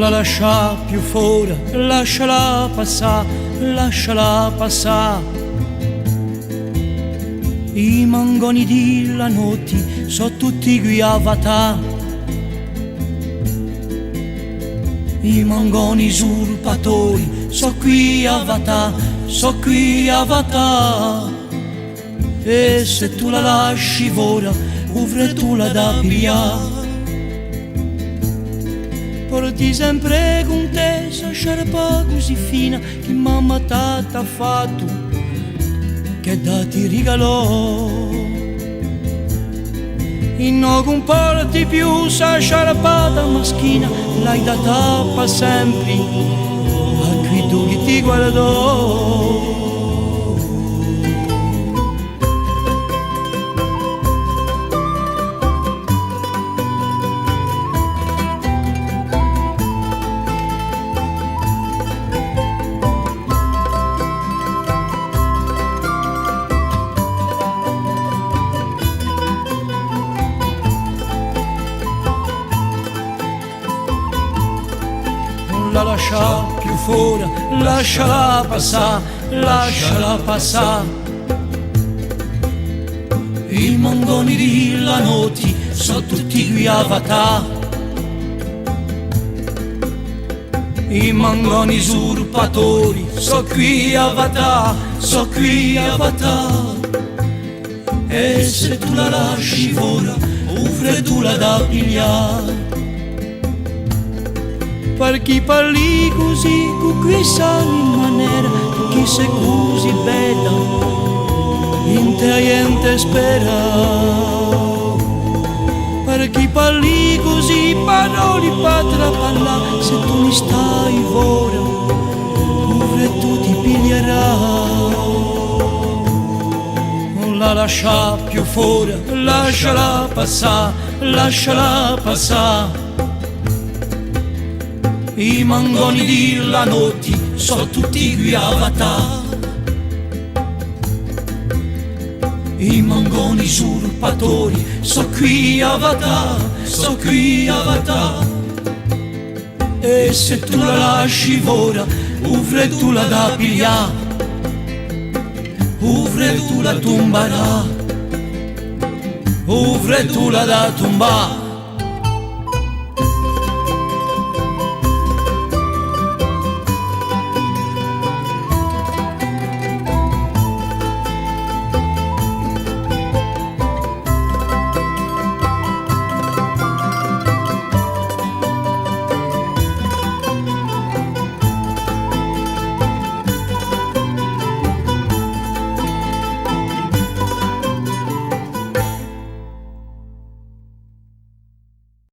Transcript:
la lascia più fuori, lasciala passare, lasciala passare. I mangoni di la notte sono tutti qui a vatà. I mangoni usurpatori sono qui a vatà, sono qui a vatà. E se tu la lasci ora, uvre tu la da pigliare. Porti sempre con te, sa sciarpa così fina che mamma t'ha fatto, che da ti regalò. E non comporti più sa sciarpata maschina, l'hai data per sempre a qui tu che ti guardò. La lascia più fuori, lasciala passare, lasciala passare. I mangoni di la notte sono tutti qui a vatà. I mangoni usurpatori sono qui a vatà, sono qui a vatà. E se tu la lasci ora, uvre tu la da pigliare. Per chi parli così, con qui sali in maniera, chi sei così bella, in te niente spera. Per chi parli così, parole patra parla, se tu mi stai ora, uvre tu ti piglierai. Non la lascia più fuori, lasciala passare, lasciala passare. I mangoni di la notte sono tutti qui a vatà. I mangoni usurpatori sono qui a vatà, sono qui a vatà. E se tu la lasci ora, uvre tu la da pigliare, uvre tu la tomberà, uvre tu la da tombare.